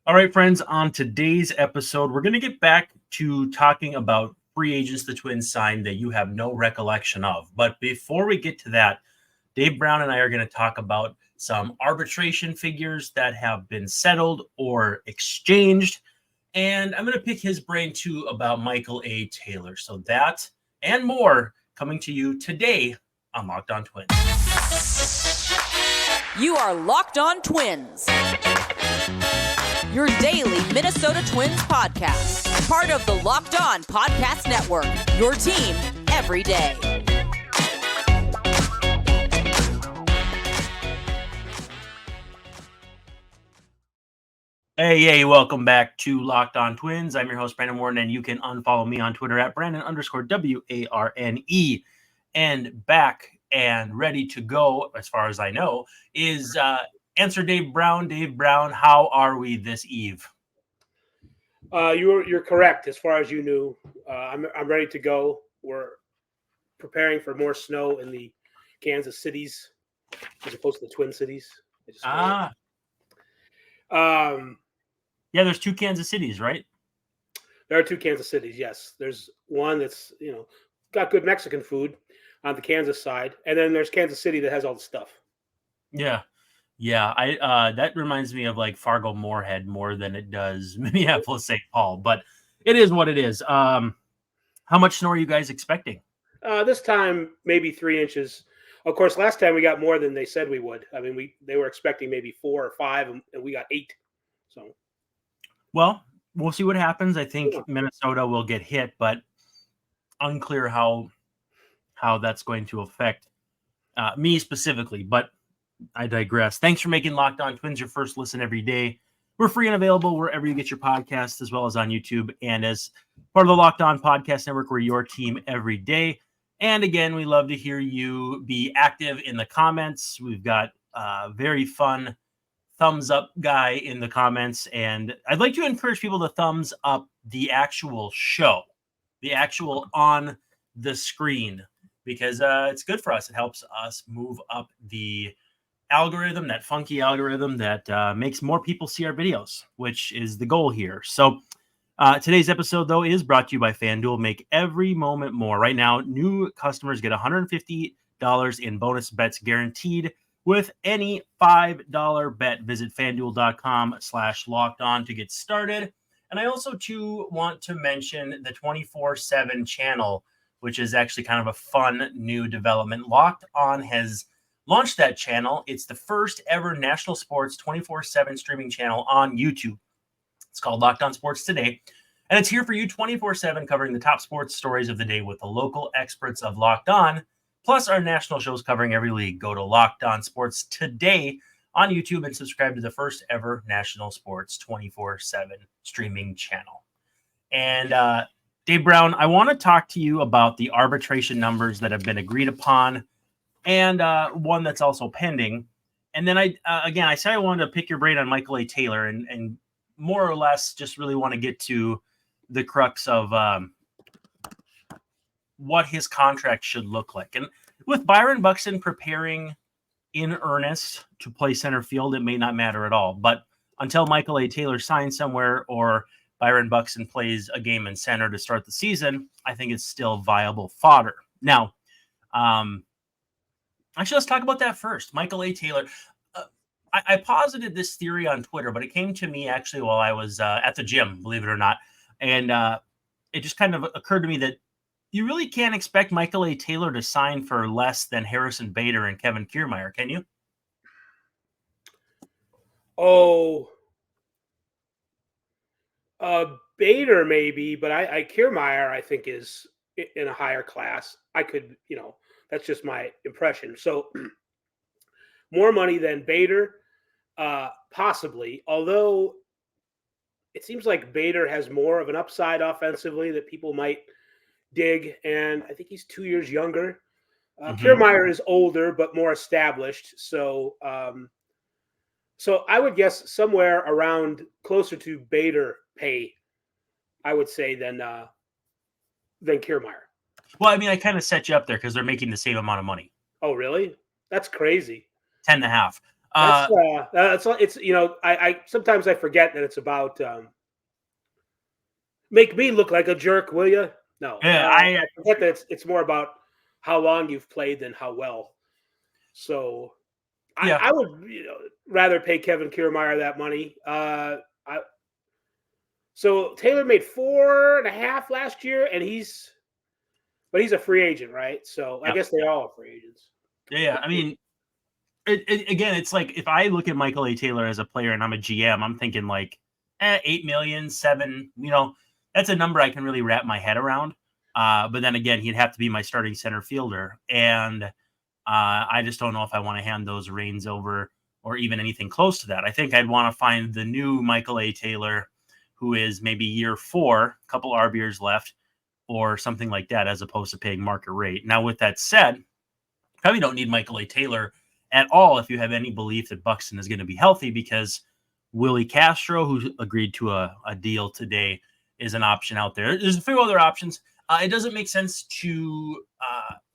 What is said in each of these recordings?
All right, friends, on today's episode, we're going to get back to talking about free agents the Twins signed that you have no recollection of. But before we get to that, Dave Brown and I are going to talk about some arbitration figures that have been settled or exchanged. And I'm going to pick his brain too about Michael A. Taylor. So that and more coming to you today on Locked On Twins. You are Locked On Twins, your daily Minnesota Twins podcast, part of the Locked On Podcast Network, your team every day. Hey, welcome back to Locked On Twins. I'm your host, Brandon Warren, and you can unfollow me on Twitter at Brandon_WARNE. And back and ready to go, as far as I know, is Answer Dave Brown. Dave Brown, how are we this eve? You're correct as far as you knew. I'm ready to go. We're preparing for more snow in the Kansas cities as opposed to the Twin Cities. Yeah, there's two Kansas cities, right? There are two Kansas cities, yes. There's one that's, got good Mexican food on the Kansas side, and then there's Kansas City that has all the stuff. Yeah. I that reminds me of like Fargo Moorhead more than it does Minneapolis St. Paul, but it is what it is. How much snow are you guys expecting? This time, maybe 3 inches. Of course, last time we got more than they said we would. I mean, they were expecting maybe 4 or 5, and we got 8. So, well, we'll see what happens. I think Minnesota will get hit, but unclear how that's going to affect me specifically. But I digress. Thanks for making Locked On Twins your first listen every day. We're free and available wherever you get your podcasts, as well as on YouTube. And as part of the Locked On Podcast Network, we're your team every day. And again, we love to hear you be active in the comments. We've got a very fun thumbs up guy in the comments. And I'd like to encourage people to thumbs up the actual show, the actual on the screen, because it's good for us. It helps us move up the algorithm, that funky algorithm that makes more people see our videos, which is the goal here. So today's episode, though, is brought to you by FanDuel. Make every moment more. Right now, new customers get $150 in bonus bets guaranteed with any $5 bet. Visit FanDuel.com/lockedon to get started. And I also, too, want to mention the 24/7 channel, which is actually kind of a fun new development. Locked On has launched that channel. It's the first ever national sports 24/7 streaming channel on YouTube. It's called Locked On Sports Today, and it's here for you 24/7, covering the top sports stories of the day with the local experts of Locked On, plus our national shows covering every league. Go to Locked On Sports Today on YouTube and subscribe to the first ever national sports 24/7 streaming channel. And Dave Brown, I want to talk to you about the arbitration numbers that have been agreed upon, and one that's also pending. And then I said I wanted to pick your brain on Michael A. Taylor and more or less just really want to get to the crux of what his contract should look like. And with Byron Buxton preparing in earnest to play center field, it may not matter at all. But until Michael A. Taylor signs somewhere or Byron Buxton plays a game in center to start the season, I think it's still viable fodder. Now, actually, let's talk about that first. Michael A. Taylor. I posited this theory on Twitter, but it came to me actually while I was at the gym, believe it or not. And it just kind of occurred to me that you really can't expect Michael A. Taylor to sign for less than Harrison Bader and Kevin Kiermaier, can you? Bader maybe, but Kiermaier I think is in a higher class. I could, that's just my impression. So more money than Bader, possibly. Although it seems like Bader has more of an upside offensively that people might dig, and I think he's 2 years younger. Kiermaier is older but more established. So I would guess somewhere around closer to Bader pay, I would say, than Kiermaier. Well, I mean, I kind of set you up there because they're making the same amount of money. Oh, really? That's crazy. 10.5. It's I sometimes I forget that it's about make me look like a jerk, will you? No, Yeah, I forget that it's more about how long you've played than how well. So yeah. I would rather pay Kevin Kiermaier that money. So Taylor made 4.5 last year, and he's a free agent, right? So I guess they all are free agents. Yeah. I mean, again, it's like if I look at Michael A. Taylor as a player and I'm a GM, I'm thinking like 8 million, 7, that's a number I can really wrap my head around. But then again, he'd have to be my starting center fielder. And I just don't know if I want to hand those reins over or even anything close to that. I think I'd want to find the new Michael A. Taylor, who is maybe year 4, a couple ARB years left, or something like that, as opposed to paying market rate. Now, with that said, probably don't need Michael A. Taylor at all if you have any belief that Buxton is going to be healthy, because Willie Castro, who agreed to a deal today, is an option out there. There's a few other options. It doesn't make sense to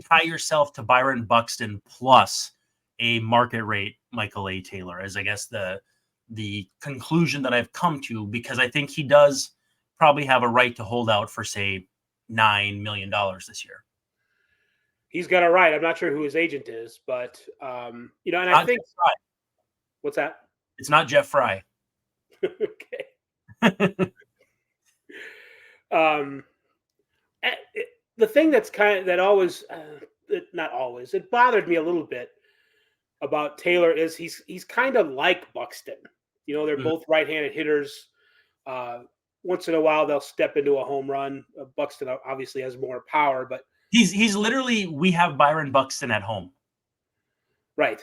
tie yourself to Byron Buxton plus a market rate Michael A. Taylor, as I guess the conclusion that I've come to, because I think he does probably have a right to hold out for, say, $9 million this year. He's got a right. I'm not sure who his agent is, but and I think what's that? It's not Jeff Fry. Okay. The thing that's always not always, it bothered me a little bit about Taylor is he's kind of like Buxton. They're both right-handed hitters. Once in a while, they'll step into a home run. Buxton obviously has more power, but he's literally, we have Byron Buxton at home. Right.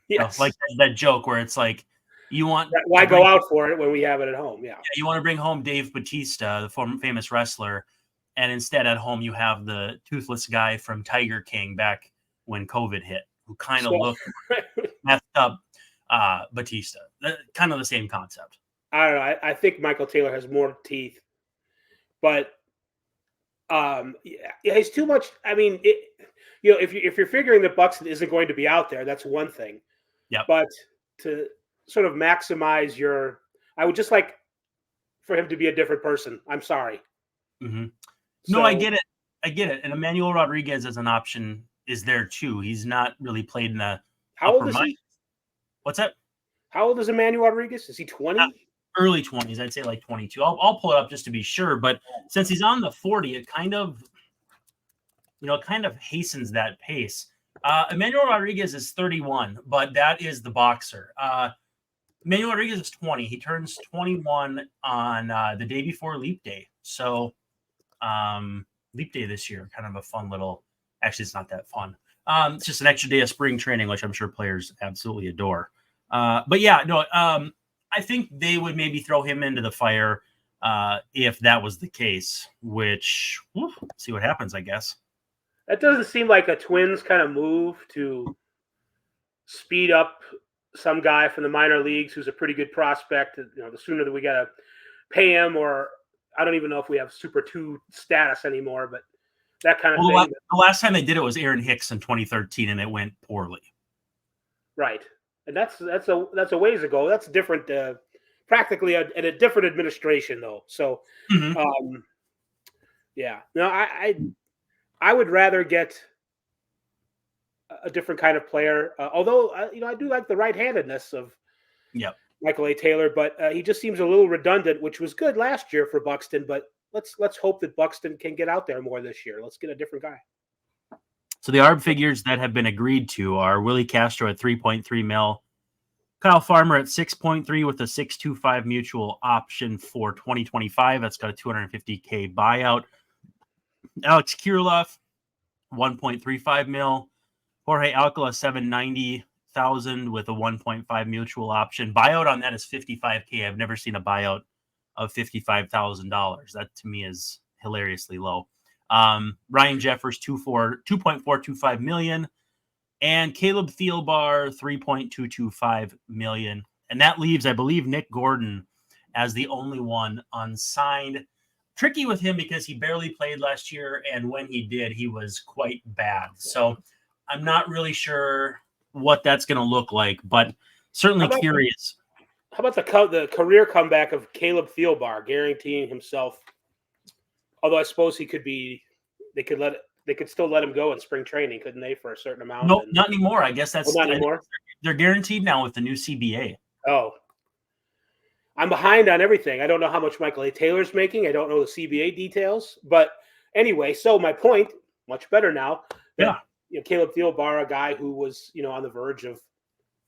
Yes. Like that joke where it's like, you want why go out for it when we have it at home? Yeah. You want to bring home Dave Batista, the famous wrestler, and instead at home you have the toothless guy from Tiger King back when COVID hit, who kind of looked messed up Batista. Kind of the same concept. I don't know. I think Michael Taylor has more teeth, but he's too much. I mean, if you're figuring that Buxton isn't going to be out there, that's one thing. Yeah. But to sort of maximize I would just like for him to be a different person. I'm sorry. Mm-hmm. No, I get it. And Emmanuel Rodriguez as an option is there too. He's not really played in the How old is he? What's that? How old is Emmanuel Rodriguez? Is he 20? Early 20s. I'd say like 22. I'll pull it up just to be sure. But since he's on the 40, it kind of hastens that pace. Emmanuel Rodriguez is 31, but that is the boxer. Emmanuel Rodriguez is 20. He turns 21 on the day before Leap Day. So Leap Day this year, kind of a fun little, actually it's not that fun. It's just an extra day of spring training, which I'm sure players absolutely adore. But yeah, no, I think they would maybe throw him into the fire if that was the case, which see what happens, I guess. That doesn't seem like a Twins kind of move to speed up some guy from the minor leagues who's a pretty good prospect. The sooner that we got to pay him, or I don't even know if we have Super 2 status anymore, but that kind of thing. The last time they did it was Aaron Hicks in 2013, and it went poorly. Right. And that's a ways ago. That's different, practically a different administration, though. So, yeah. No, I would rather get a different kind of player. Although, I do like the right-handedness of Michael A. Taylor, but he just seems a little redundant, which was good last year for Buxton. But let's hope that Buxton can get out there more this year. Let's get a different guy. So the ARB figures that have been agreed to are Willie Castro at 3.3 mil, Kyle Farmer at 6.3 with a 6.25 mutual option for 2025. That's got a $250K buyout. Alex Kirilloff, 1.35 mil. Jorge Alcala, 790,000 with a 1.5 mutual option. Buyout on that is $55K. I've never seen a buyout of $55,000. That to me is hilariously low. Ryan Jeffers, 2.425 million, and Caleb Thielbar, 3.225 million. And that leaves, I believe, Nick Gordon as the only one unsigned. Tricky with him because he barely played last year, and when he did, he was quite bad. So I'm not really sure what that's going to look like, but certainly How about curious. How about the career comeback of Caleb Thielbar, guaranteeing himself? Although I suppose he could be, they could still let him go in spring training, couldn't they, for a certain amount? Nope, And not anymore. I guess oh, not I think anymore. they're guaranteed now with the new CBA. Oh, I'm behind on everything. I don't know how much Michael A. Taylor's making. I don't know the CBA details. But anyway, so my point, much better now, that Caleb Thielbar, a guy who was on the verge of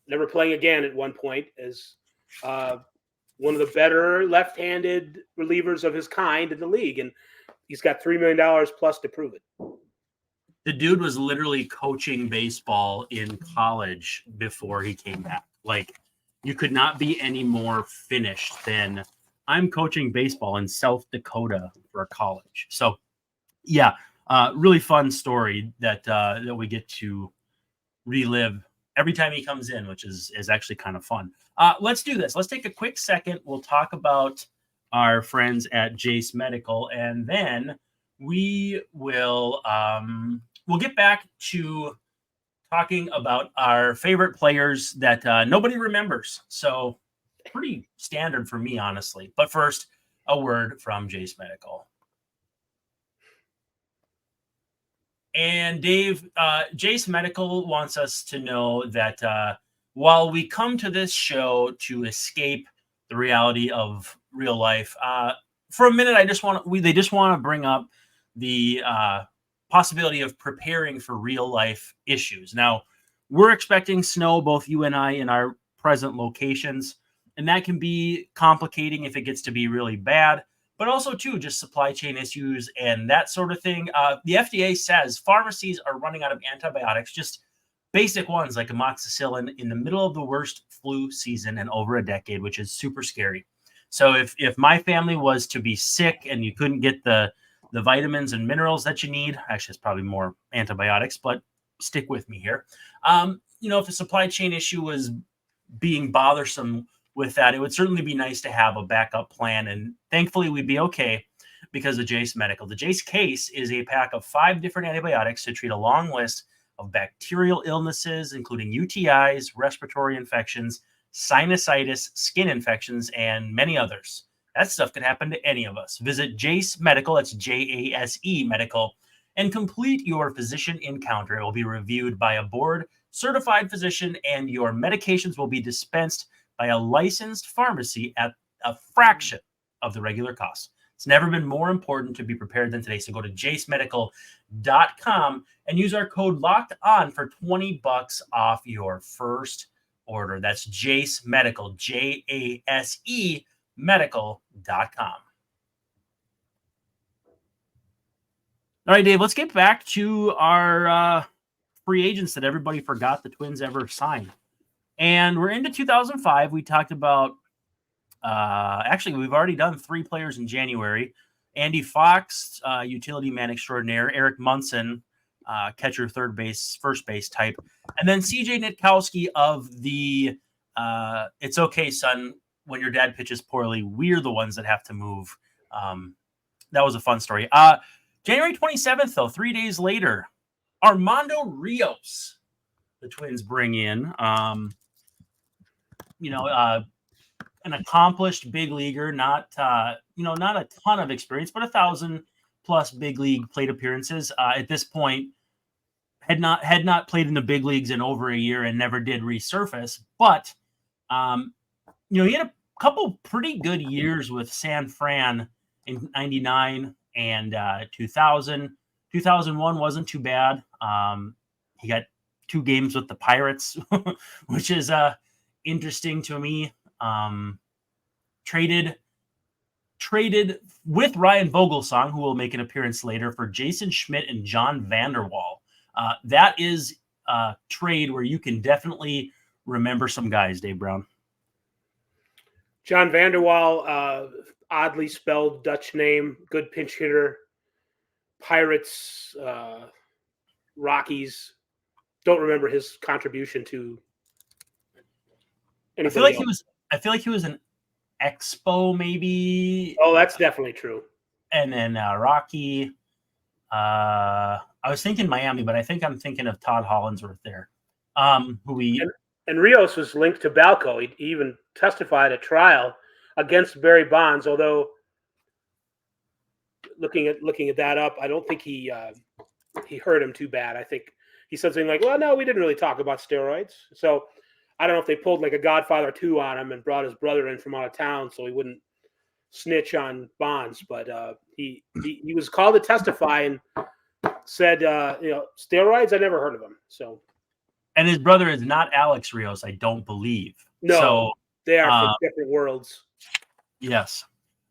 never playing again at one point, as one of the better left-handed relievers of his kind in the league, and he's got $3 million plus to prove it. The dude was literally coaching baseball in college before he came back. Like, you could not be any more finished than I'm coaching baseball in South Dakota for college. So, yeah, really fun story that we get to relive every time he comes in, which is actually kind of fun. Let's do this. Let's take a quick second. We'll talk about our friends at Jase Medical, and then we will we'll get back to talking about our favorite players that nobody remembers. So pretty standard for me, honestly. But first, a word from Jase Medical. And Dave, Jase Medical wants us to know that while we come to this show to escape the reality of real life, for a minute, they just want to bring up the possibility of preparing for real life issues. Now, we're expecting snow, both you and I, in our present locations, and that can be complicating if it gets to be really bad. But also, too, just supply chain issues and that sort of thing. The FDA says pharmacies are running out of antibiotics, just basic ones like amoxicillin, in the middle of the worst flu season in over a decade, which is super scary. So if my family was to be sick and you couldn't get the vitamins and minerals that you need, actually, it's probably more antibiotics, but stick with me here. If a supply chain issue was being bothersome with that, it would certainly be nice to have a backup plan. And thankfully, we'd be okay because of Jase Medical. The Jase case is a pack of 5 different antibiotics to treat a long list of bacterial illnesses, including UTIs, respiratory infections, sinusitis, skin infections, and many others. That stuff could happen to any of us. Visit Jase Medical, that's JASE Medical, and complete your physician encounter. It will be reviewed by a board-certified physician, and your medications will be dispensed by a licensed pharmacy at a fraction of the regular cost. It's never been more important to be prepared than today. So go to jasemedical.com and use our code LOCKEDON for $20 off your first order. That's Jase Medical, JASE medical.com. All right, Dave, let's get back to our free agents that everybody forgot the Twins ever signed. And we're into 2005. We talked about, actually, we've already done 3 players in January. Andy Fox, utility man extraordinaire. Eric Munson, catcher, third base, first base type. And then CJ Nitkowski of the It's Okay, Son, when your dad pitches poorly, we're the ones that have to move. That was a fun story. January 27th, though, 3 days later, Armando Rios, the Twins bring in. An accomplished big leaguer, not a ton of experience, but 1,000+ big league plate appearances. At this point, had not played in the big leagues in over a year and never did resurface. But he had a couple pretty good years with San Fran in '99 and 2000. 2001 wasn't too bad. He got 2 games with the Pirates, which is interesting to me. Traded with Ryan Vogelsong, who will make an appearance later, for Jason Schmidt and John Vanderwall. That is a trade where you can definitely remember some guys, Dave Brown. John Vanderwall, oddly spelled Dutch name, good pinch hitter. Pirates, Rockies. Don't remember his contribution to anybody I feel like else. he was an Expo, maybe. Oh, that's definitely true. And then Rocky. I was thinking Miami, but I think I'm thinking of Todd Hollandsworth there. Who we And Rios was linked to Balco. He even testified at trial against Barry Bonds, although looking at that up, I don't think he hurt him too bad. I think he said something like, well, no, we didn't really talk about steroids. So I don't know if they pulled like a Godfather 2 on him and brought his brother in from out of town so he wouldn't snitch on Bonds. But he was called to testify and said, steroids, I never heard of them. So. And his brother is not Alex Rios, I don't believe. No, so, they are from different worlds. Yes.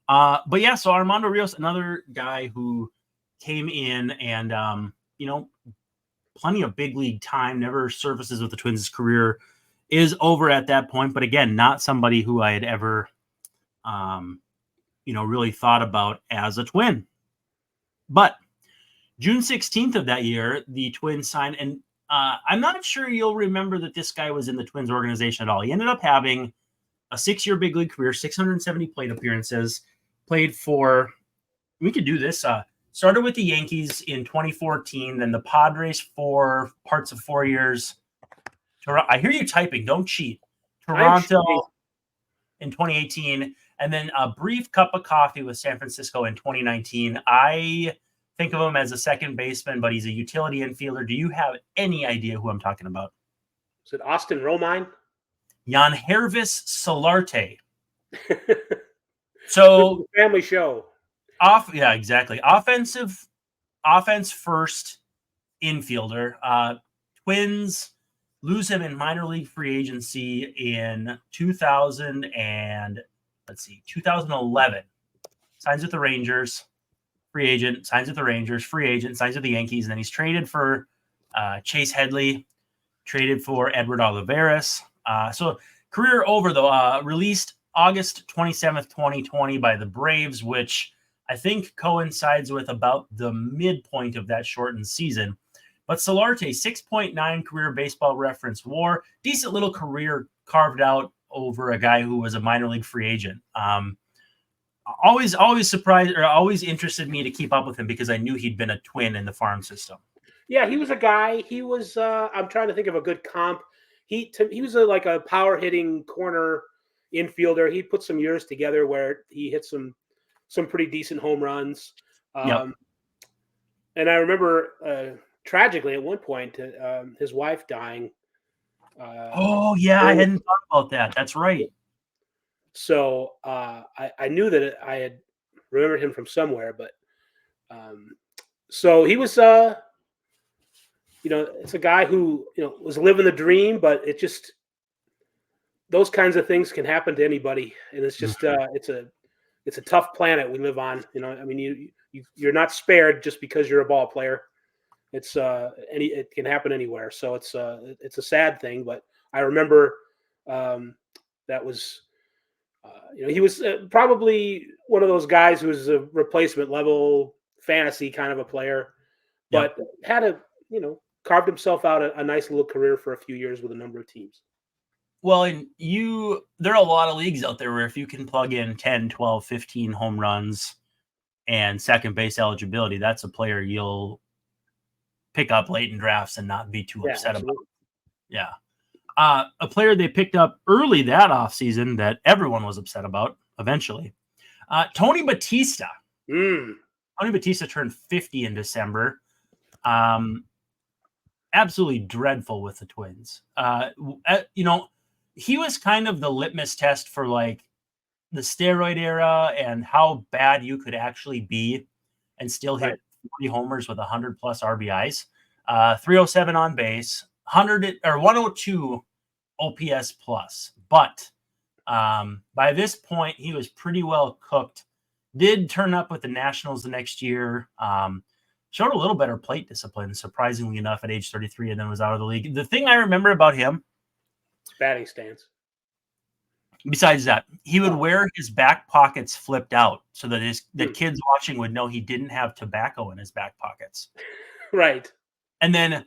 But yeah, so Armando Rios, another guy who came in and, plenty of big league time, never surfaces with the Twins. His career is over at that point. But again, not somebody who I had ever, really thought about as a Twin. But June 16th of that year, the Twins signed, and I'm not sure you'll remember that this guy was in the Twins organization at all. He ended up having a 6-year big league career, 670 plate appearances, played for, we could do this, started with the Yankees in 2014, then the Padres for parts of 4 years. I hear you typing, don't cheat. Toronto in 2018, and then a brief cup of coffee with San Francisco in 2019. I think of him as a second baseman, but he's a utility infielder. Do you have any idea who I'm talking about? Is it Austin Romine? Yangervis Solarte. So family show. Yeah, exactly. Offense first infielder. Twins lose him in minor league free agency in 2011. Signs with the Rangers. Free agent, signs with the Rangers, free agent, signs with the Yankees, and then he's traded for Chase Headley, traded for Edward Olivares. So career over, though. Released August 27th, 2020 by the Braves, which I think coincides with about the midpoint of that shortened season. But Solarte, 6.9 career Baseball Reference WAR, decent little career carved out over a guy who was a minor league free agent. Always surprised, or always interested me to keep up with him because I knew he'd been a Twin in the farm system. Yeah, he was a guy. He was. I'm trying to think of a good comp. He was like a power hitting corner infielder. He put some years together where he hit some pretty decent home runs. And I remember tragically at one point his wife dying. I hadn't thought about that. That's right. So I knew that I had remembered him from somewhere, but so he was, it's a guy who, was living the dream, but it just, those kinds of things can happen to anybody. And it's just, it's a tough planet we live on. I mean, you're not spared just because you're a ball player. It's it can happen anywhere. So it's a sad thing, but I remember that was, he was probably one of those guys who was a replacement level fantasy kind of a player, but had carved himself out a nice little career for a few years with a number of teams. Well, and there are a lot of leagues out there where if you can plug in 10, 12, 15 home runs and second base eligibility, that's a player you'll pick up late in drafts and not be too upset about. Yeah. A player they picked up early that offseason that everyone was upset about eventually. Tony Batista. Tony Batista turned 50 in December. Absolutely dreadful with the Twins. He was kind of the litmus test for like the steroid era and how bad you could actually be and still hit 40 homers with 100 plus RBIs. 307 on base, 102 OPS plus. But by this point, he was pretty well cooked. Did turn up with the Nationals the next year. Showed a little better plate discipline, surprisingly enough, at age 33, and then was out of the league. The thing I remember about him, batting stance. Besides that, he would wear his back pockets flipped out so that that kids watching would know he didn't have tobacco in his back pockets. Right. And then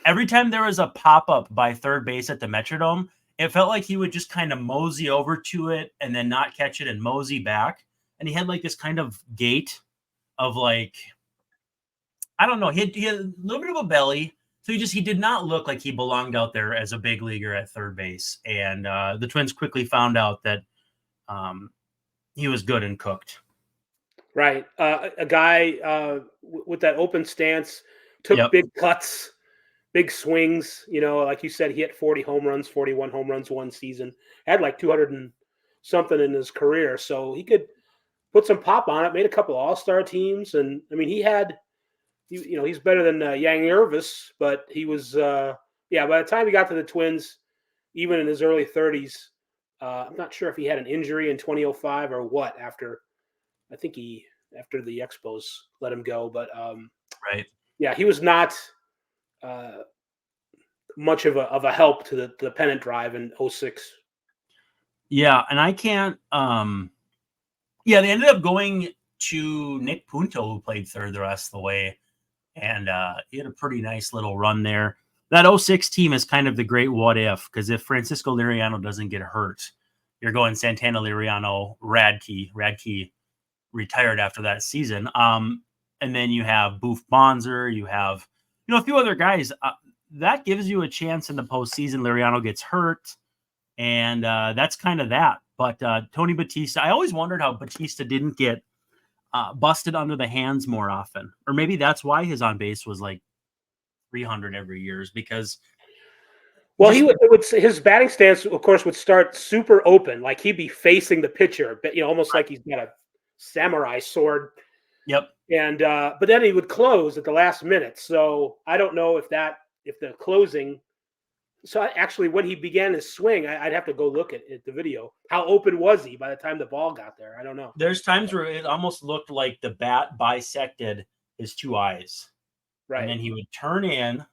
every time there was a pop-up by third base at the Metrodome, it felt like he would just kind of mosey over to it and then not catch it and mosey back. And he had like this kind of gait of like, I don't know. He had a little bit of a belly, So he did not look like he belonged out there as a big leaguer at third base. And the Twins quickly found out that he was good and cooked. Right. A guy with that open stance took big cuts, big swings. Like you said, he hit 41 home runs one season. Had like 200 and something in his career. So he could put some pop on it, made a couple of all-star teams. And, I mean, he's better than Yang Irvis, but he was, by the time he got to the Twins, even in his early 30s, I'm not sure if he had an injury in 2005 or what after the Expos let him go. But, right. Yeah, he was not much of a help to the pennant drive in 06. Yeah, and I can't they ended up going to Nick Punto, who played third the rest of the way, and he had a pretty nice little run there. That 06 team is kind of the great what if, because if Francisco Liriano doesn't get hurt, you're going Santana, Liriano, Radke. Radke retired after that season. And then you have Boof Bonzer, you have a few other guys. That gives you a chance in the postseason. Liriano gets hurt, and that's kind of that. But Tony Batista, I always wondered how Batista didn't get busted under the hands more often. Or maybe that's why his on base was like 300 every year, is because his batting stance, of course, would start super open, like he'd be facing the pitcher, but almost like he's got a samurai sword. Yep. And but then he would close at the last minute. So I don't know if the closing. So actually, when he began his swing, I'd have to go look at the video. How open was he by the time the ball got there? I don't know. There's times where it almost looked like the bat bisected his two eyes. Right. And then he would turn in,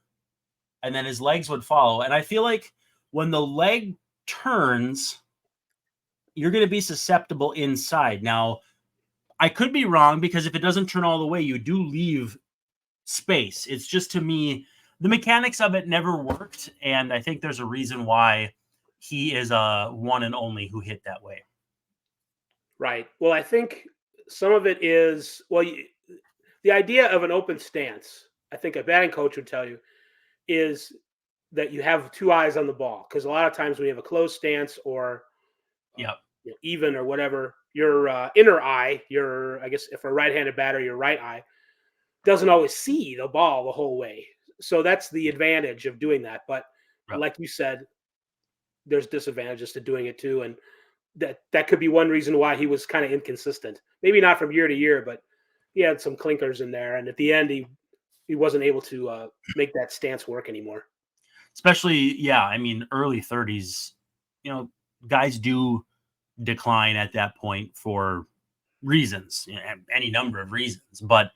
and then his legs would follow. And I feel like when the leg turns, you're going to be susceptible inside. Now, I could be wrong, because if it doesn't turn all the way, you do leave space. It's just, to me, the mechanics of it never worked, and I think there's a reason why he is a one and only who hit that way. Right. Well, I think some of it is, the idea of an open stance, I think a batting coach would tell you, is that you have two eyes on the ball. Because a lot of times when you have a closed stance or even or whatever, your inner eye, I guess if a right-handed batter, your right eye, doesn't always see the ball the whole way. So that's the advantage of doing that. But like you said, there's disadvantages to doing it too. And that could be one reason why he was kind of inconsistent. Maybe not from year to year, but he had some clinkers in there. And at the end, he wasn't able to make that stance work anymore. Especially, early 30s, guys do decline at that point for reasons, any number of reasons. But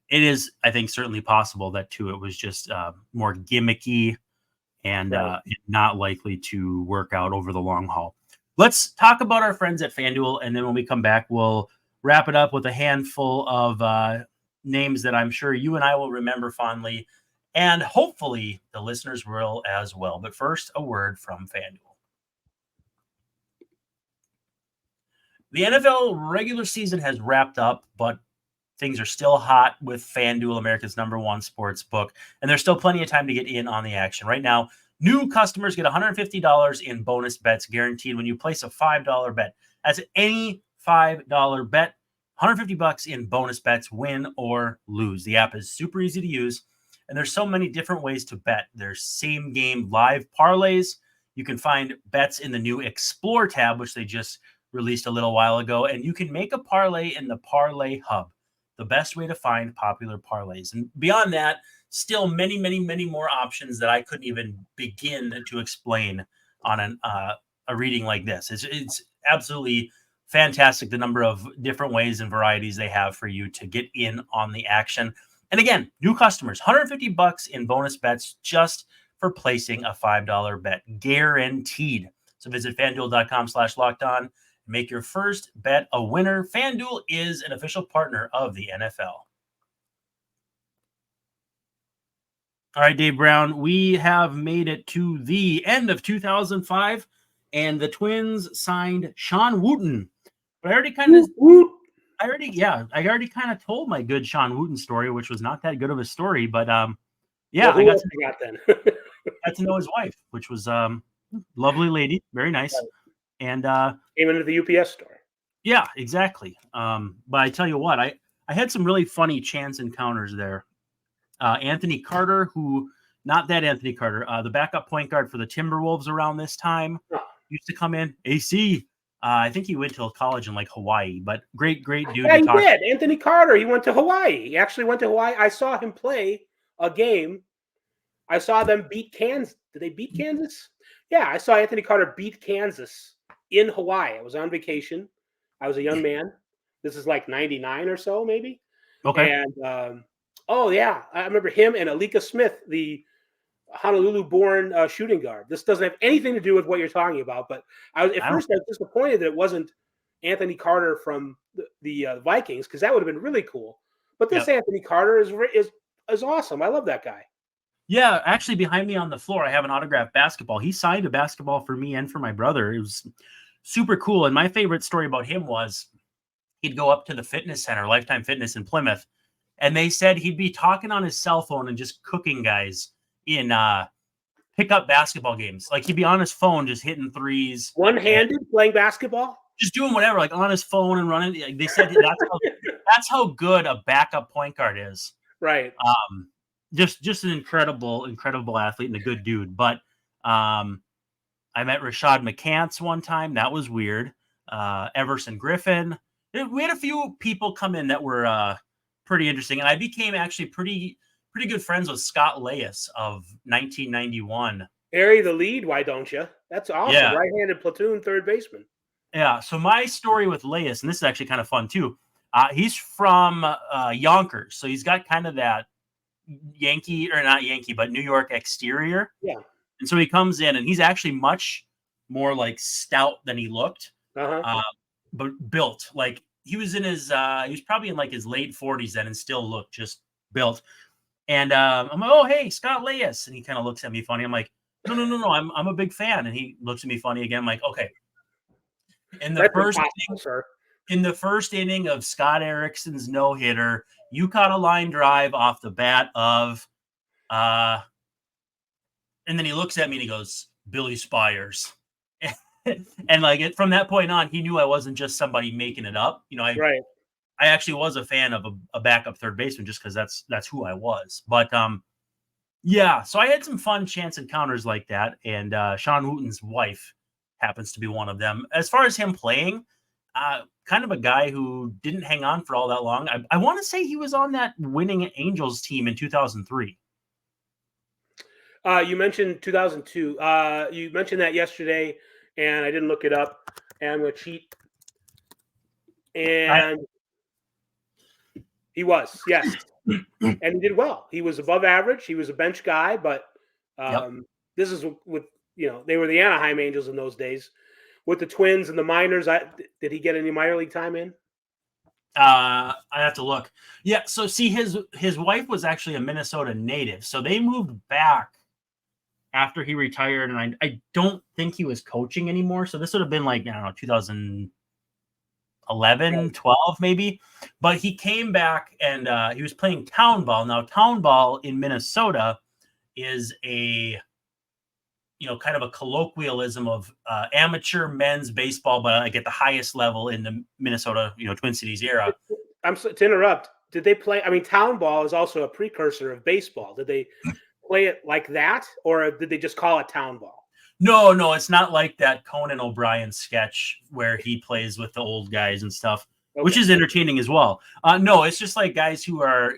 it is, I think, certainly possible that too it was just more gimmicky and not likely to work out over the long haul. Let's talk about our friends at FanDuel, and then when we come back, we'll wrap it up with a handful of names that I'm sure you and I will remember fondly, and hopefully the listeners will as well. But first, a word from FanDuel. The NFL regular season has wrapped up, but things are still hot with FanDuel, America's #1 sports book, and there's still plenty of time to get in on the action. Right now, new customers get $150 in bonus bets guaranteed when you place a $5 bet. That's any $5 bet, $150 in bonus bets, win or lose. The app is super easy to use, and there's so many different ways to bet. There's same game live parlays. You can find bets in the new Explore tab, which they just released a little while ago, and you can make a parlay in the Parlay Hub, the best way to find popular parlays. And beyond that, still many, many, many more options that I couldn't even begin to explain on a reading like this. It's absolutely fantastic, the number of different ways and varieties they have for you to get in on the action. And again, new customers, $150 in bonus bets just for placing a $5 bet, guaranteed. So visit FanDuel.com/lockedon. Make your first bet a winner. FanDuel is an official partner of the NFL. All right, Dave Brown, we have made it to the end of 2005, and the Twins signed Sean Wooten. But I already kind of told my good Sean Wooten story, which was not that good of a story. But Yeah, Well, I who else you got then? got to know his wife, which was lovely lady, very nice. And Came into the UPS store. yeah, exactly. But I tell you what, I had some really funny chance encounters there. Anthony Carter, not that Anthony Carter, the backup point guard for the Timberwolves around this time, used to come in. AC, I think he went to college in like Hawaii, but great dude. Yeah, he did. Anthony Carter, he went to Hawaii. He actually went to Hawaii. I saw him play a game. I saw them beat Kansas. Did they beat Kansas? Yeah, I saw Anthony Carter beat Kansas in Hawaii. I was on vacation. I was a young man. This is like 99 or so, maybe. Okay. And oh, yeah, I remember him and Alika Smith, the Honolulu-born shooting guard. This doesn't have anything to do with what you're talking about, but at first I was disappointed that it wasn't Anthony Carter from the Vikings, because that would have been really cool. But this Anthony Carter is awesome. I love that guy. Yeah, actually, behind me on the floor, I have an autographed basketball. He signed a basketball for me and for my brother. It was super cool. And my favorite story about him was he'd go up to the fitness center, Lifetime Fitness in Plymouth, and they said he'd be talking on his cell phone and just cooking guys in pickup basketball games. Like he'd be on his phone just hitting threes. One-handed playing basketball? Just doing whatever, like on his phone and running. Like they said that's how good a backup point guard is. Right. Just an incredible athlete and a good dude. But I met Rashad McCants one time. That was weird. Everson Griffin. We had a few people come in that were pretty interesting. And I became actually pretty good friends with Scott Leyes of 1991. Bury the lead, why don't you? That's awesome. Yeah. Right-handed platoon third baseman. Yeah. So my story with Leyes, and this is actually kind of fun too. He's from Yonkers. So he's got kind of that Yankee, or not Yankee, but New York exterior. Yeah. And so he comes in and he's actually much more like stout than he looked. But built. Like he was in his he was probably in like his late 40s then and still looked just built. And I'm like, oh hey, Scott Leyes. And he kind of looks at me funny. I'm like, no, I'm a big fan. And he looks at me funny again. I'm like, okay. In the first inning of Scott Erickson's no-hitter, you caught a line drive off the bat of and then he looks at me and he goes, Billy Spires. And like from that point on, he knew I wasn't just somebody making it up. You know, I actually was a fan of a backup third baseman just because that's who I was. But yeah, so I had some fun chance encounters like that. And Sean Wooten's wife happens to be one of them. As far as him playing, kind of a guy who didn't hang on for all that long. I want to say he was on that winning Angels team in 2003. You mentioned 2002. You mentioned that yesterday, and I didn't look it up. And I'm going to cheat. And he was, yes. And he did well. He was above average. He was a bench guy, but this is with, they were the Anaheim Angels in those days. With the Twins and the minors, did he get any minor league time in? I have to look. Yeah, so see, his wife was actually a Minnesota native, so they moved back after he retired, and I don't think he was coaching anymore. So this would have been like, I don't know, 2011, 12 maybe. But he came back and he was playing town ball. Now, town ball in Minnesota is a kind of a colloquialism of amateur men's baseball, but like at the highest level in the Minnesota, Twin Cities era. To interrupt, did they play? I mean, town ball is also a precursor of baseball. Did they play it like that, or did they just call it town ball? No, it's not like that Conan O'Brien sketch where he plays with the old guys and stuff, which is entertaining as well. No, it's just like guys who are,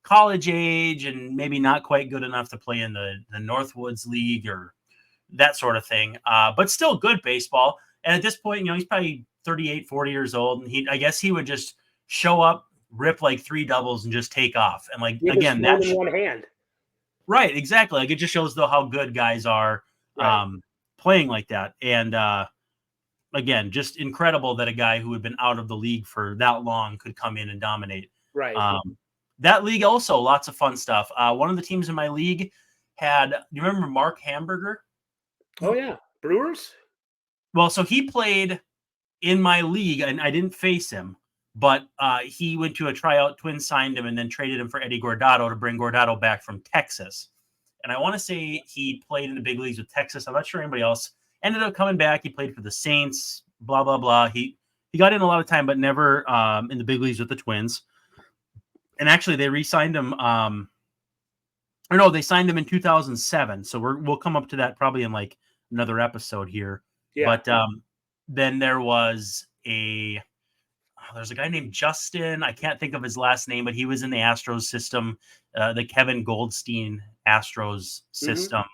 college age and maybe not quite good enough to play in the Northwoods League or that sort of thing, but still good baseball. And at this point, he's probably 38, 40 years old. And I guess he would just show up, rip like 3 doubles and just take off. And like, again, that's in one hand. Right. Exactly. Like it just shows though how good guys are playing like that. And again, just incredible that a guy who had been out of the league for that long could come in and dominate. Right. That league also, lots of fun stuff. One of the teams in my league had, do you remember Mark Hamburger? Oh, yeah. Brewers? Well, so he played in my league, and I didn't face him, But he went to a tryout, Twins signed him, and then traded him for Eddie Guardado to bring Guardado back from Texas. And I want to say he played in the big leagues with Texas. I'm not sure anybody else. Ended up coming back. He played for the Saints, blah, blah, blah. He got in a lot of time, but never in the big leagues with the Twins. And actually, they re-signed him. They signed him in 2007. So we'll come up to that probably in like another episode here. Yeah. But then there's a guy named Justin. I can't think of his last name, but he was in the Astros system, the Kevin Goldstein Astros system.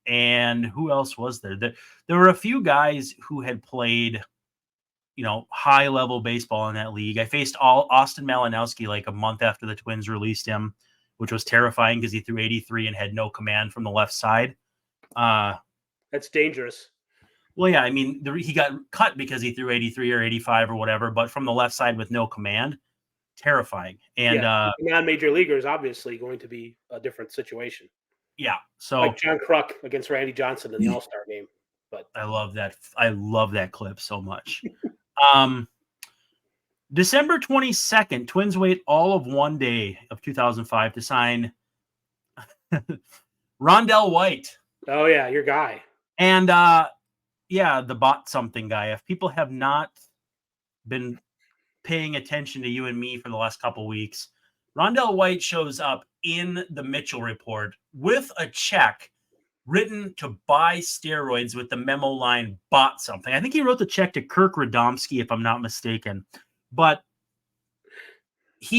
And who else was there? There were a few guys who had played, high level baseball in that league. I faced Austin Malinowski like a month after the Twins released him, which was terrifying because he threw 83 and had no command from the left side. That's dangerous. Well, yeah, I mean, he got cut because he threw 83 or 85 or whatever, but from the left side with no command, terrifying. And non-major leaguer is obviously going to be a different situation. Yeah, so like John Kruk against Randy Johnson in the All-Star game. But I love that clip so much. December 22nd, Twins wait all of one day of 2005 to sign Rondell White. Oh yeah, your guy. And the bought something guy. If people have not been paying attention to you and me for the last couple weeks, Rondell White shows up in the Mitchell report with a check written to buy steroids with the memo line bought something. I think he wrote the check to Kirk Radomski, if I'm not mistaken. But this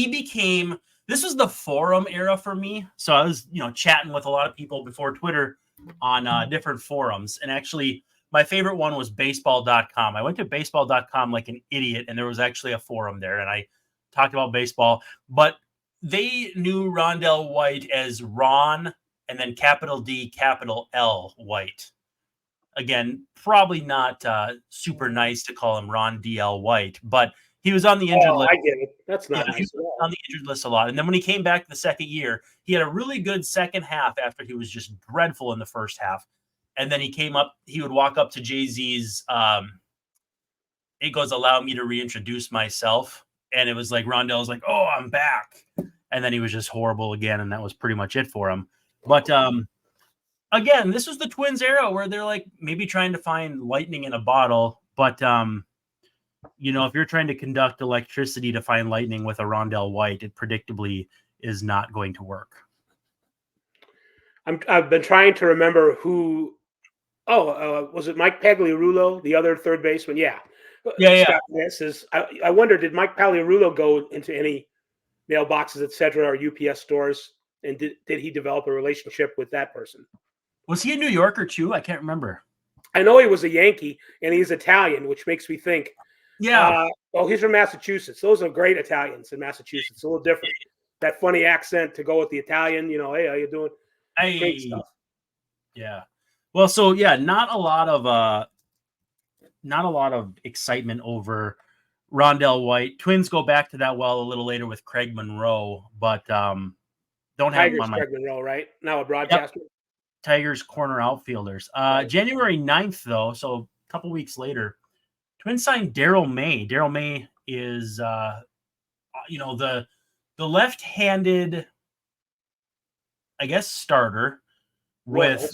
was the forum era for me. So I was, chatting with a lot of people before Twitter on different forums. And actually, my favorite one was baseball.com. I went to baseball.com like an idiot, and there was actually a forum there, and I talked about baseball. But they knew Rondell White as Ron and then capital D, capital L White. Again, probably not super nice to call him Ron D.L. White, but he was on the injured list. I get it. That's not nice. He was on the injured list a lot. And then when he came back the second year, he had a really good second half after he was just dreadful in the first half. And then he would walk up to Jay-Z's, it goes, allow me to reintroduce myself. And it was like, Rondell's like, oh, I'm back. And then he was just horrible again. And that was pretty much it for him. But again, this was the Twins era where they're like maybe trying to find lightning in a bottle. But, if you're trying to conduct electricity to find lightning with a Rondell White, it predictably is not going to work. I've been trying to remember who. Was it Mike Pagliarulo, the other third baseman? Yeah. I wonder, did Mike Pagliarulo go into any mailboxes, etc., or UPS stores, and did he develop a relationship with that person? Was he a New Yorker too? I can't remember. I know he was a Yankee, and he's Italian, which makes me think. Yeah. He's from Massachusetts. Those are great Italians in Massachusetts. A little different. That funny accent to go with the Italian. Hey, how you doing? Hey. Great stuff. Yeah. Well, so yeah, not a lot of excitement over Rondell White. Twins go back to that well a little later with Craig Monroe, but don't have him on my. Craig Monroe, right? Now a broadcaster. Yep. Tigers corner outfielders. January 9th, though, so a couple weeks later, Twins signed Darryl May. Darryl May is, the left-handed, I guess, starter with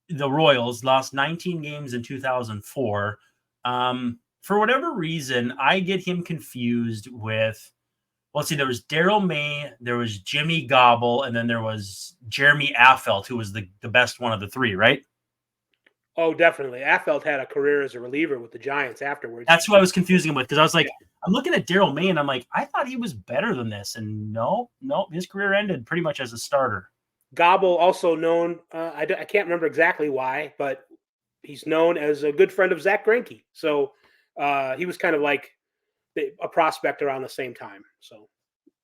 the Royals. Lost 19 games in 2004. For whatever reason, I get him confused with. Well, see, there was Darryl May, there was Jimmy Gobble, and then there was Jeremy Affeldt, who was the best one of the three, right? Oh, definitely. Affeldt had a career as a reliever with the Giants afterwards. That's who I was confusing him with, because I was like, I'm looking at Darryl May, and I'm like, I thought he was better than this. And no, his career ended pretty much as a starter. Gobble, also known, I can't remember exactly why, but he's known as a good friend of Zach Greinke. So he was kind of like a prospect around the same time. So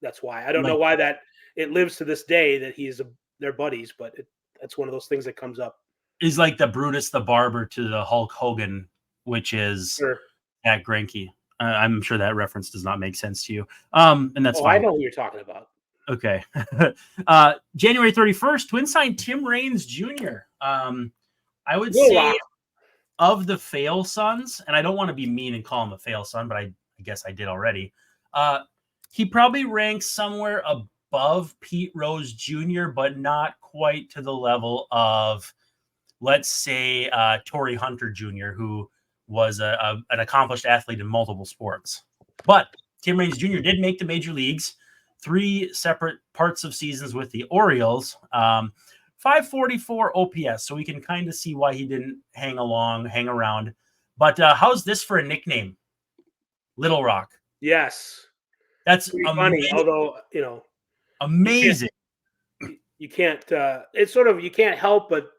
that's why. I don't know why that it lives to this day that they're buddies, but that's one of those things that comes up. He's like the Brutus the Barber to the Hulk Hogan, which is Zach Greinke. I'm sure that reference does not make sense to you. And that's fine. I know who you're talking about. Okay. January 31st, Twins signed Tim Raines Jr. I would say of the fail sons, and I don't want to be mean and call him a fail son, but I I guess I did already. He probably ranks somewhere above Pete Rose Jr., but not quite to the level of, let's say, Torrey Hunter Jr., who was an accomplished athlete in multiple sports. But Tim Raines Jr. did make the major leagues, 3 separate parts of seasons with the Orioles, 544 OPS. So we can kind of see why he didn't hang around. But how's this for a nickname? Little Rock. Yes. That's pretty funny, although, amazing. You can't it's sort of, you can't help but,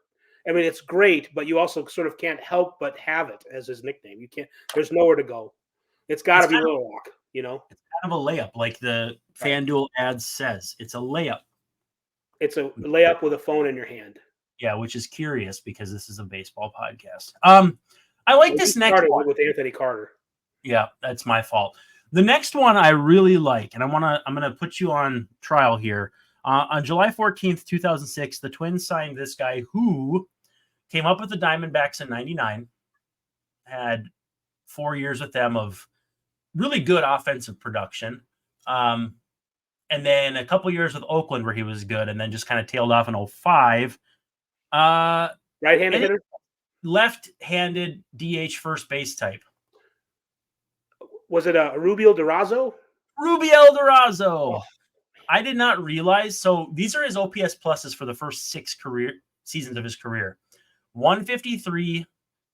I mean, it's great, but you also sort of can't help but have it as his nickname. You can't, there's nowhere to go. It's got to be Little Rock, It's kind of a layup, like the FanDuel ad says. It's a layup. It's a layup with a phone in your hand. Yeah, which is curious because this is a baseball podcast. I like this next one with Anthony Carter. Yeah, that's my fault. The next one I really like, and I'm gonna put you on trial here. On July 14th, 2006, the Twins signed this guy who came up with the Diamondbacks in '99, had 4 years with them of really good offensive production. And then a couple years with Oakland where he was good, and then just kind of tailed off in 2005. Right-handed hitter? Left-handed DH first base type. Was it Erubiel Durazo? Erubiel Durazo. Oh. I did not realize. So these are his OPS pluses for the first 6 seasons of his career. 153,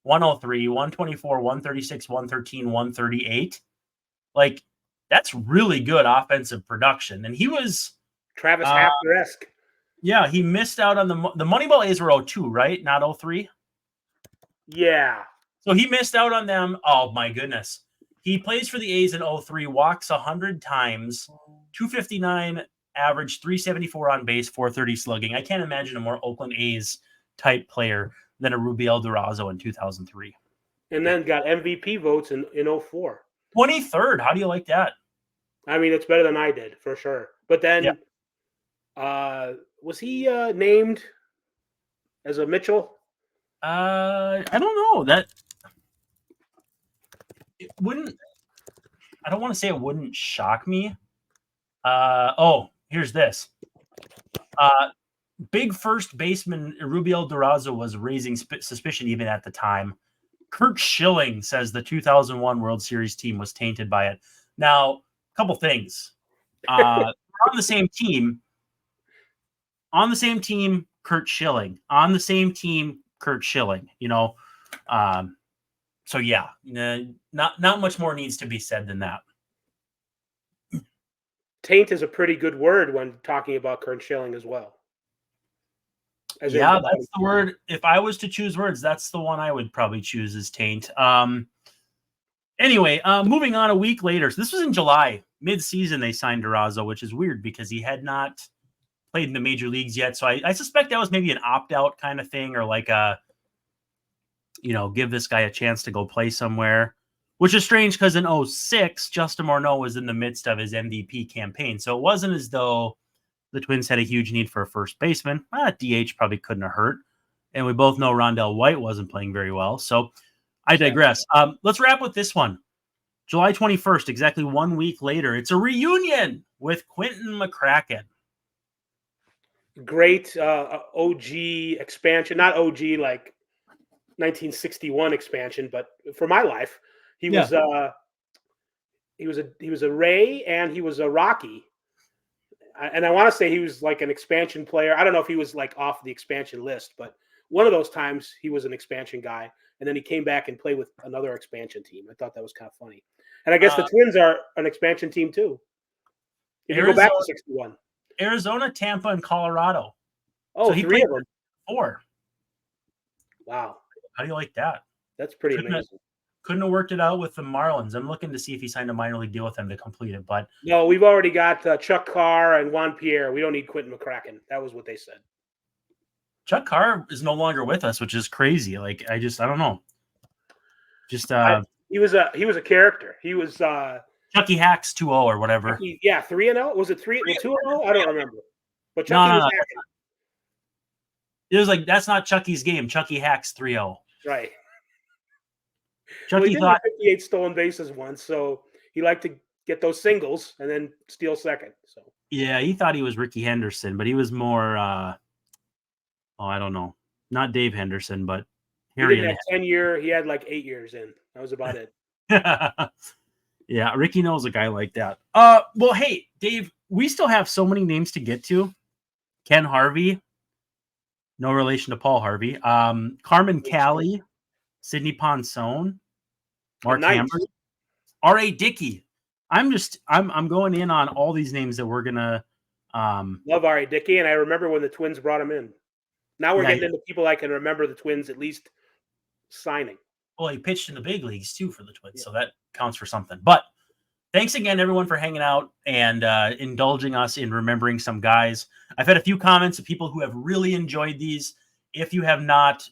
103, 124, 136, 113, 138. Like, that's really good offensive production. And he was Travis Hafner-esque. Yeah, he missed out on the Moneyball A's were 02, right? Not 03? Yeah. So he missed out on them. Oh, my goodness. He plays for the A's in 03, walks 100 times, 259 average, 374 on base, 430 slugging. I can't imagine a more Oakland A's type player than Erubiel Durazo in 2003. And then got MVP votes in 04. 23rd. How do you like that? I mean, it's better than I did, for sure. But then, was he named as a Mitchell? I don't know. That it wouldn't. I don't want to say it wouldn't shock me. Here's this. Big first baseman Erubiel Durazo was raising suspicion even at the time. Kurt Schilling says the 2001 World Series team was tainted by it. Now, a couple things. On the same team, Kurt Schilling. On the same team, Kurt Schilling. So yeah, not much more needs to be said than that. Taint is a pretty good word when talking about Kurt Schilling as well. That's the word. If I was to choose words, that's the one I would probably choose is taint. Anyway, moving on a week later. So this was in July, mid-season they signed Durazo, which is weird because he had not played in the major leagues yet. So I suspect that was maybe an opt-out kind of thing, or like give this guy a chance to go play somewhere, which is strange because in 2006, Justin Morneau was in the midst of his MVP campaign. So it wasn't as though the Twins had a huge need for a first baseman. DH probably couldn't have hurt. And we both know Rondell White wasn't playing very well. So I digress. Let's wrap with this one. July 21st, exactly 1 week later, it's a reunion with Quentin McCracken. Great OG expansion. Not OG like 1961 expansion, but for my life, he was a Ray and he was a Rocky. And I want to say he was like an expansion player. I don't know if he was like off the expansion list, but one of those times he was an expansion guy. And then he came back and played with another expansion team. I thought that was kind of funny. And I guess the Twins are an expansion team too. If you go back to 61. Arizona, Tampa, and Colorado. Oh, so he 3 of them. 4. Wow. How do you like that? That's pretty amazing. Couldn't have worked it out with the Marlins. I'm looking to see if he signed a minor league deal with them to complete it. But no, we've already got Chuck Carr and Juan Pierre. We don't need Quentin McCracken. That was what they said. Chuck Carr is no longer with us, which is crazy. Like I don't know. Just he was a character. He was Chucky Hacks 2-0 or whatever. 3-0. Was it 2-0? I don't remember. But Chucky was hacking. It was like that's not Chucky's game. Chucky Hacks 3-0. Right. Chucky thought 58 stolen bases once, so He liked to get those singles and then steal second. So Yeah, he thought he was Ricky Henderson, but he was more I don't know. Not Dave Henderson, but he Harry didn't and have 10-year. He had like 8 years in. That was about it. Yeah, Ricky knows a guy like that. Well, hey, Dave, we still have so many names to get to. Ken Harvey, no relation to Paul Harvey. Carmen Cali, Sidney Ponson, Mark Nice. Hamburg, R.A. Dickey. I'm going in on all these names that we're gonna Love R.A. Dickey, and I remember when the Twins brought him in. Now we're getting into people I can remember the Twins at least signing. Well, he pitched in the big leagues too for the Twins, so that counts for something. But thanks again, everyone, for hanging out and indulging us in remembering some guys. I've had a few comments of people who have really enjoyed these. If you have not,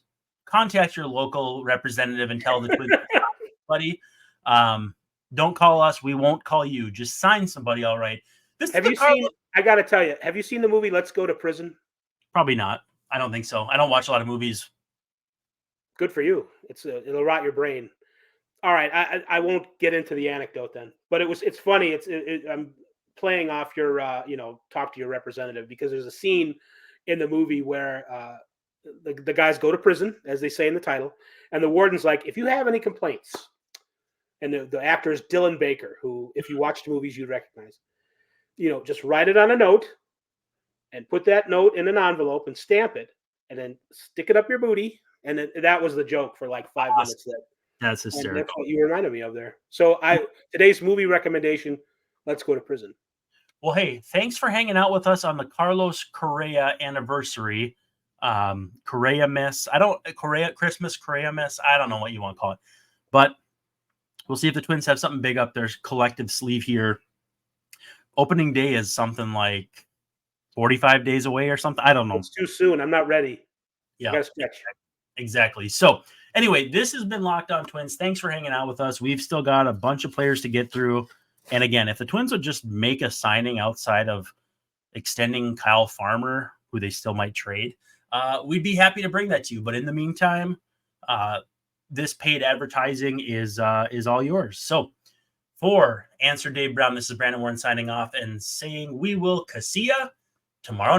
contact your local representative and tell the Twins, buddy. Don't call us. We won't call you. Just sign somebody, all right. Have you seen? I got to tell you, have you seen the movie Let's Go to Prison? Probably not. I don't think so. I don't watch a lot of movies. Good for you. It'll rot your brain. All right, I won't get into the anecdote then, but it's funny. I'm playing off your talk to your representative, because there's a scene in the movie where the guys go to prison, as they say in the title, and the warden's like, if you have any complaints, and the actor is Dylan Baker, who, if you watched movies, you'd recognize. Just write it on a note and put that note in an envelope and stamp it, and then stick it up your booty. And that was the joke for like 5 minutes. That's hysterical. That's what you reminded me of there. So today's movie recommendation, Let's Go to Prison. Well, hey, thanks for hanging out with us on the Carlos Correa anniversary. Correa miss. Christmas Correa miss. I don't know what you want to call it. But we'll see if the Twins have something big up their collective sleeve here. Opening day is something like 45 days away or something. I don't know. It's too soon. I'm not ready. Yeah. I gotta stretch. Exactly. So anyway, this has been Locked On Twins. Thanks for hanging out with us. We've still got a bunch of players to get through. And again, if the Twins would just make a signing outside of extending Kyle Farmer, who they still might trade, we'd be happy to bring that to you. But in the meantime, this paid advertising is all yours. So for Answer Dave Brown, this is Brandon Warren signing off and saying we will see ya tomorrow.